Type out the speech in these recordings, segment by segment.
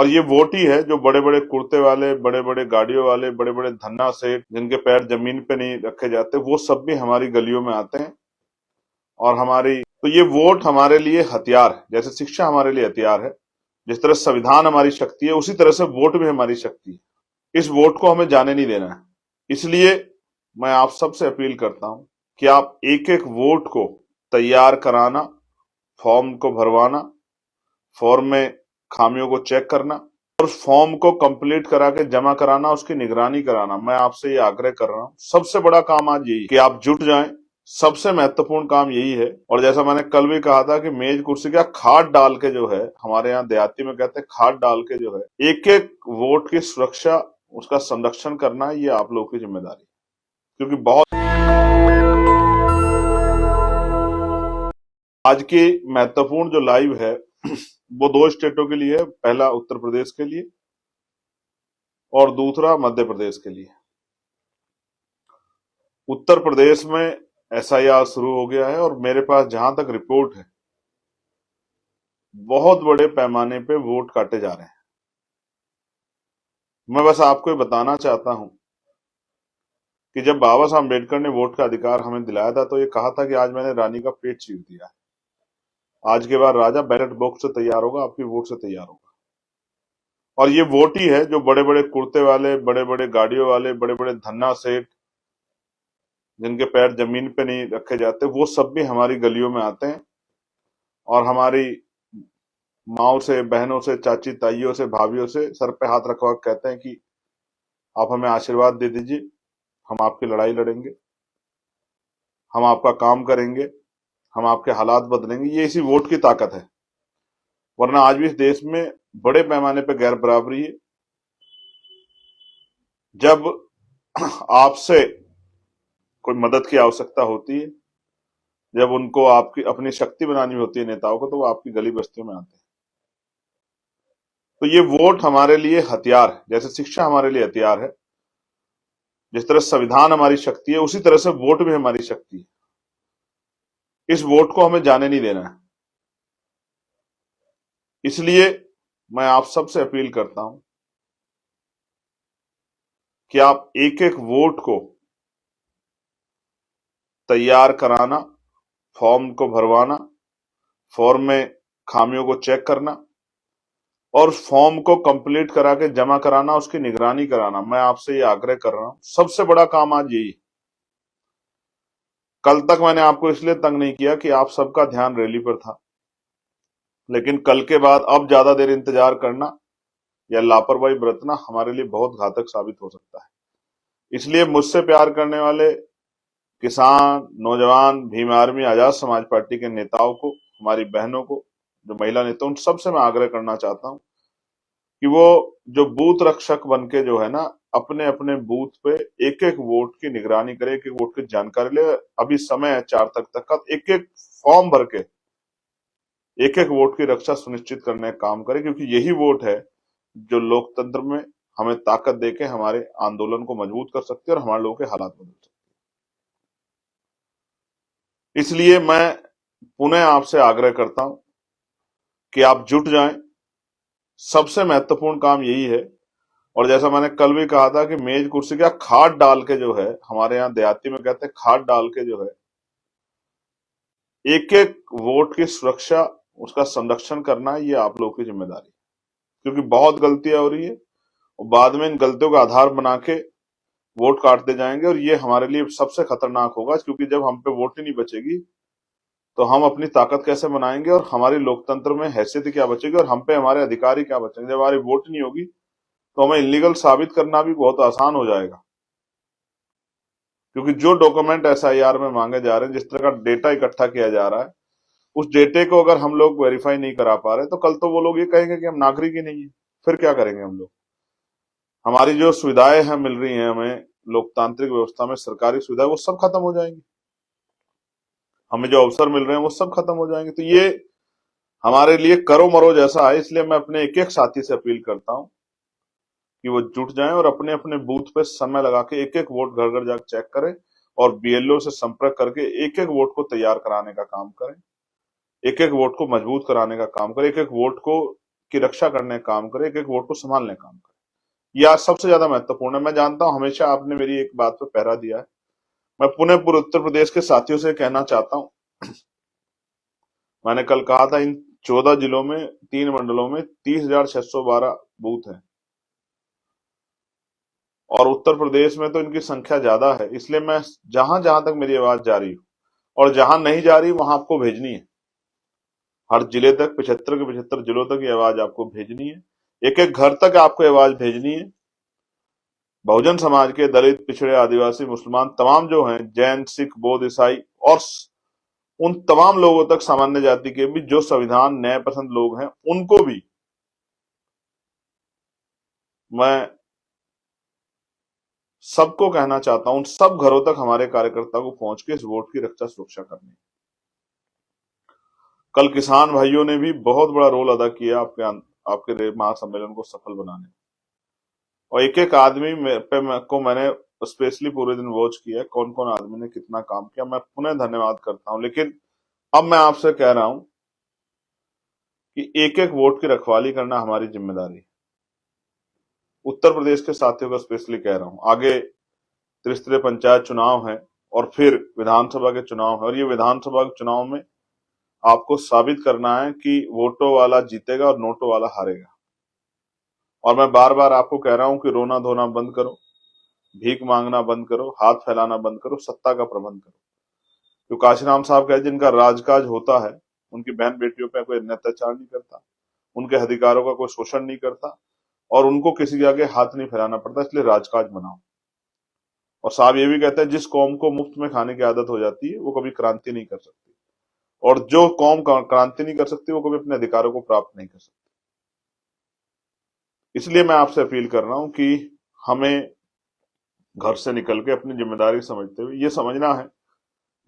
और ये वोट ही है जो बड़े बड़े कुर्ते वाले, बड़े बड़े गाड़ियों वाले, बड़े बड़े धन्ना सेठ जिनके पैर जमीन पे नहीं रखे जाते, वो सब भी हमारी गलियों में आते हैं। और तो ये वोट हमारे लिए हथियार है, जैसे शिक्षा हमारे लिए हथियार है, जिस तरह संविधान हमारी शक्ति है, उसी तरह से वोट भी हमारी शक्ति है। इस वोट को हमें जाने नहीं देना है। इसलिए मैं आप सबसे अपील करता हूं कि आप एक एक वोट को तैयार कराना, फॉर्म को भरवाना, फॉर्म में खामियों को चेक करना और फॉर्म को कंप्लीट करा के जमा कराना, उसकी निगरानी कराना। मैं आपसे ये आग्रह कर रहा हूं, सबसे बड़ा काम आज यही कि आप जुट जाएं। सबसे महत्वपूर्ण काम यही है। और जैसा मैंने कल भी कहा था कि मेज कुर्सी का खाद डाल के जो है, हमारे यहाँ देहाती में कहते हैं खाद डाल के जो है, एक एक वोट की सुरक्षा, उसका संरक्षण करना, ये आप लोगों की जिम्मेदारी है। क्योंकि बहुत आज की महत्वपूर्ण जो लाइव है वो दो स्टेटों के लिए है। पहला उत्तर प्रदेश के लिए और दूसरा मध्य प्रदेश के लिए। उत्तर प्रदेश में एसआईआर शुरू हो गया है और मेरे पास जहां तक रिपोर्ट है, बहुत बड़े पैमाने पे वोट काटे जा रहे हैं। मैं बस आपको ये बताना चाहता हूं कि जब बाबा साहब अम्बेडकर ने वोट का अधिकार हमें दिलाया था, तो ये कहा था कि आज मैंने रानी का पेट चीर दिया है, आज के बाद राजा बैलेट बॉक्स से तैयार होगा, आपकी वोट से तैयार होगा। और ये वोट ही है जो बड़े बड़े कुर्ते वाले, बड़े बड़े गाड़ियों वाले, बड़े बड़े धन्ना सेठ जिनके पैर जमीन पे नहीं रखे जाते, वो सब भी हमारी गलियों में आते हैं और हमारी माओ से, बहनों से, चाची ताइयों से, भाभीयों से सर पे हाथ रखवा के कहते हैं कि आप हमें आशीर्वाद दे दीजिए, हम आपकी लड़ाई लड़ेंगे, हम आपका काम करेंगे, हम आपके हालात बदलेंगे। ये इसी वोट की ताकत है। वरना आज भी इस देश में बड़े पैमाने पर गैर बराबरी है। जब आपसे कोई मदद की आवश्यकता होती है, जब उनको आपकी अपनी शक्ति बनानी होती है नेताओं को, तो वो आपकी गली बस्तियों में आते हैं। तो ये वोट हमारे लिए हथियार है, जैसे शिक्षा हमारे लिए हथियार है, जिस तरह संविधान हमारी शक्ति है, उसी तरह से वोट भी हमारी शक्ति है। इस वोट को हमें जाने नहीं देना है। इसलिए मैं आप सबसे अपील करता हूं कि आप एक एक वोट को तैयार कराना, फॉर्म को भरवाना, फॉर्म में खामियों को चेक करना और फॉर्म को कंप्लीट करा के जमा कराना, उसकी निगरानी कराना। मैं आपसे ये आग्रह कर रहा हूं, सबसे बड़ा काम आज यही। कल तक मैंने आपको इसलिए तंग नहीं किया कि आप सबका ध्यान रैली पर था, लेकिन कल के बाद अब ज्यादा देर इंतजार करना या लापरवाही बरतना हमारे लिए बहुत घातक साबित हो सकता है। इसलिए मुझसे प्यार करने वाले किसान, नौजवान, भीम आर्मी, आजाद समाज पार्टी के नेताओं को, हमारी बहनों को, जो महिला नेता, उन सबसे मैं आग्रह करना चाहता हूं कि वो जो बूथ रक्षक बन के जो है ना, अपने अपने बूथ पे एक एक वोट की निगरानी करे, एक एक वोट की जानकारी ले। अभी समय है 4 तक का, एक एक फॉर्म भर के एक एक वोट की रक्षा सुनिश्चित करने का काम करे, क्योंकि यही वोट है जो लोकतंत्र में हमें ताकत देके हमारे आंदोलन को मजबूत कर सकती है और हमारे लोगों के हालात बदल सकती है। इसलिए मैं पुनः आपसे आग्रह करता हूं कि आप जुट जाएं। सबसे महत्वपूर्ण काम यही है। और जैसा मैंने कल भी कहा था कि मेज कुर्सी का खाद डाल के जो है, हमारे यहाँ देहाती में कहते हैं खाद डाल के जो है, एक एक वोट की सुरक्षा, उसका संरक्षण करना, ये आप लोगों की जिम्मेदारी है। क्योंकि बहुत गलतियां हो रही है और बाद में इन गलतियों का आधार बना के वोट काटते जाएंगे और ये हमारे लिए सबसे खतरनाक होगा। क्योंकि जब हम पे वोट ही नहीं बचेगी तो हम अपनी ताकत कैसे बनाएंगे और हमारी लोकतंत्र में हैसियत क्या बचेगी और हम पे हमारे अधिकार ही क्या बचेंगे। जब हमारी वोट नहीं होगी तो हमें इलीगल साबित करना भी बहुत आसान हो जाएगा। क्योंकि जो डॉक्यूमेंट एसआईआर में मांगे जा रहे हैं, जिस तरह का डेटा इकट्ठा किया जा रहा है, उस डेटे को अगर हम लोग वेरीफाई नहीं करा पा रहे तो कल तो वो लोग ये कहेंगे कि हम नागरिक ही नहीं है। फिर क्या करेंगे हम लोग? हमारी जो सुविधाएं हैं मिल रही हैं हमें लोकतांत्रिक व्यवस्था में, सरकारी सुविधाएं, वो सब खत्म हो जाएंगी। हमें जो अवसर मिल रहे हैं वो सब खत्म हो जाएंगे। तो ये हमारे लिए करो मरो जैसा है। इसलिए मैं अपने एक एक साथी से अपील करता हूं कि वो जुट जाएं और अपने अपने बूथ पे समय लगा के एक एक वोट घर घर जाकर चेक करें और बीएलओ से संपर्क करके एक एक वोट को तैयार कराने का काम करें, एक एक वोट को मजबूत कराने का काम करें, एक एक वोट को की रक्षा करने का काम करे, एक एक वोट को संभालने का काम करे। यह सबसे ज्यादा महत्वपूर्ण है। मैं जानता हूं हमेशा आपने मेरी एक बात पर पहरा दिया है। मैं पुणे पूर्व उत्तर प्रदेश के साथियों से कहना चाहता हूं, मैंने कल कहा था इन 14 जिलों में 3 मंडलों में 30,612 बूथ हैं और उत्तर प्रदेश में तो इनकी संख्या ज्यादा है। इसलिए मैं जहां जहां तक मेरी आवाज जा रही हो और जहां नहीं जा रही वहां आपको भेजनी है, हर जिले तक 75 के 75 जिलों तक ये आवाज आपको भेजनी है, एक एक घर तक आपको आवाज भेजनी है। बहुजन समाज के दलित, पिछड़े, आदिवासी, मुसलमान तमाम जो हैं, जैन, सिख, बौद्ध, ईसाई और उन तमाम लोगों तक, सामान्य जाति के भी जो संविधान न्याय पसंद लोग हैं, उनको भी मैं सबको कहना चाहता हूं, उन सब घरों तक हमारे कार्यकर्ता को पहुंच के इस वोट की रक्षा सुरक्षा करनी। कल किसान भाइयों ने भी बहुत बड़ा रोल अदा किया आपके महासम्मेलन को सफल बनाने, और एक एक आदमी को मैंने स्पेशली पूरे दिन वॉच किया, कौन कौन आदमी ने कितना काम किया। मैं पुनः धन्यवाद करता हूं। लेकिन अब मैं आपसे कह रहा हूं कि एक एक वोट की रखवाली करना हमारी जिम्मेदारी है। उत्तर प्रदेश के साथियों का स्पेशली कह रहा हूं, आगे त्रिस्तरीय पंचायत चुनाव है और फिर विधानसभा के चुनाव है, और ये विधानसभा के चुनाव में आपको साबित करना है कि वोटों वाला जीतेगा और नोटों वाला हारेगा। और मैं बार बार आपको कह रहा हूं कि रोना धोना बंद करो, भीख मांगना बंद करो, हाथ फैलाना बंद करो, सत्ता का प्रबंध करो। जो काशीराम साहब कहते जिनका राजकाज होता है, उनकी बहन बेटियों पर कोई अत्याचार नहीं करता, उनके अधिकारों का कोई शोषण नहीं करता और उनको किसी के आगे हाथ नहीं फैलाना पड़ता, इसलिए राजकाज बनाओ। और साहब ये भी कहते हैं जिस कौम को मुफ्त में खाने की आदत हो जाती है वो कभी क्रांति नहीं कर सकती, और जो कौम क्रांति नहीं कर सकती वो कभी अपने अधिकारों को प्राप्त नहीं कर सकती। इसलिए मैं आपसे अपील कर रहा हूं कि हमें घर से निकल के अपनी जिम्मेदारी समझते हुए ये समझना है,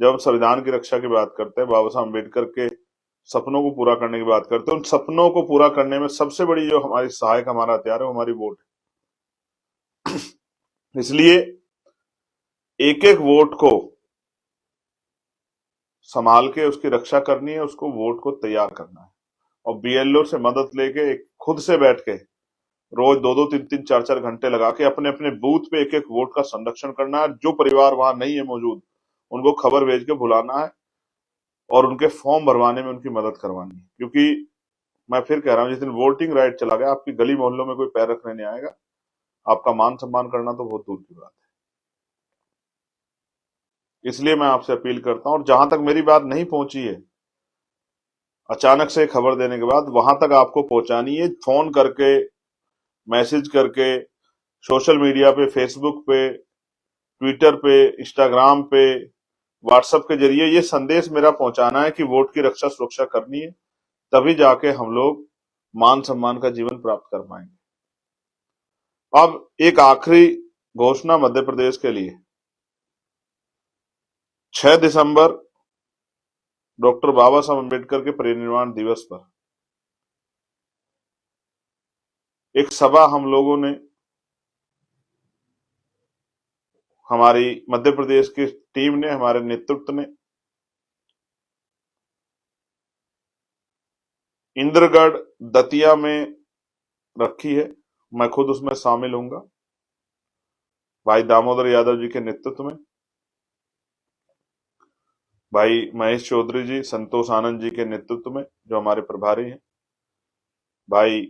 जब हम संविधान की रक्षा की बात करते हैं, बाबा साहब अम्बेडकर के सपनों को पूरा करने की बात करते हैं, उन सपनों को पूरा करने में सबसे बड़ी जो हमारी सहायक हमारा हथियार है वो हमारी वोट है। इसलिए एक एक वोट को संभाल के उसकी रक्षा करनी है, उसको वोट को तैयार करना है, और बीएलओ से मदद लेके खुद से बैठ के रोज 2-2, 3-3, 4-4 घंटे लगा के अपने अपने बूथ पे एक एक वोट का संरक्षण करना है। जो परिवार वहां नहीं है मौजूद, उनको खबर भेज के बुलाना है और उनके फॉर्म भरवाने में उनकी मदद करवानी है। क्योंकि मैं फिर कह रहा हूं, जिस दिन वोटिंग राइट चला गया, आपकी गली मोहल्लों में कोई पैर रखने नहीं आएगा, आपका मान सम्मान करना तो बहुत दूर की बात है। इसलिए मैं आपसे अपील करता हूं, और जहां तक मेरी बात नहीं पहुंची है, अचानक से खबर देने के बाद वहां तक आपको पहुंचानी है, फोन करके, मैसेज करके, सोशल मीडिया पे, फेसबुक पे, ट्विटर पे, इंस्टाग्राम पे, व्हाट्सएप के जरिए ये संदेश मेरा पहुंचाना है कि वोट की रक्षा सुरक्षा करनी है, तभी जाके हम लोग मान सम्मान का जीवन प्राप्त कर पाएंगे। अब एक आखिरी घोषणा मध्य प्रदेश के लिए, 6 दिसंबर डॉक्टर बाबा साहब अम्बेडकर के परिनिर्वाण दिवस पर एक सभा हम लोगों ने, हमारी मध्य प्रदेश की टीम ने, हमारे नेतृत्व ने इंद्रगढ़ दतिया में रखी है। मैं खुद उसमें शामिल होऊंगा, भाई दामोदर यादव जी के नेतृत्व में, भाई महेश चौधरी जी, संतोष आनंद जी के नेतृत्व में जो हमारे प्रभारी हैं, भाई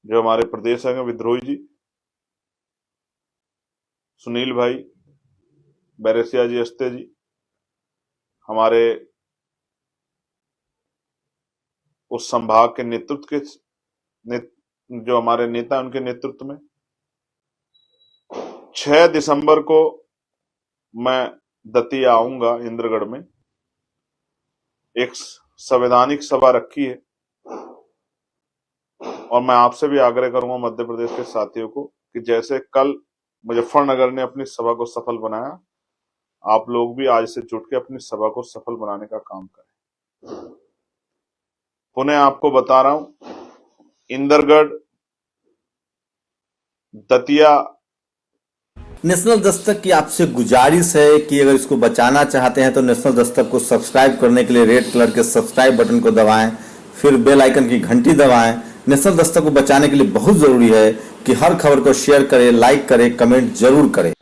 जो हमारे प्रदेश हैं विद्रोही जी, सुनील भाई, बैरेसिया जी, अस्ते जी, हमारे उस संभाग के नेतृत्व के जो हमारे नेता उनके नेतृत्व में 6 दिसंबर को मैं दतिया आऊंगा। इंद्रगढ़ में एक संवैधानिक सभा रखी है, और मैं आपसे भी आग्रह करूंगा मध्य प्रदेश के साथियों को कि जैसे कल मुजफ्फरनगर ने अपनी सभा को सफल बनाया, आप लोग भी आज से जुट के अपनी सभा को सफल बनाने का काम करें। पुनः आपको बता रहा हूं, इंद्रगढ़, दतिया। नेशनल दस्तक की आपसे गुजारिश है कि अगर इसको बचाना चाहते हैं तो नेशनल दस्तक को सब्सक्राइब करने के लिए रेड कलर के सब्सक्राइब बटन को दबाएं, फिर बेल आइकन की घंटी दबाएं। नेशनल दस्तक को बचाने के लिए बहुत जरूरी है कि हर खबर को शेयर करें, लाइक करें, कमेंट जरूर करें।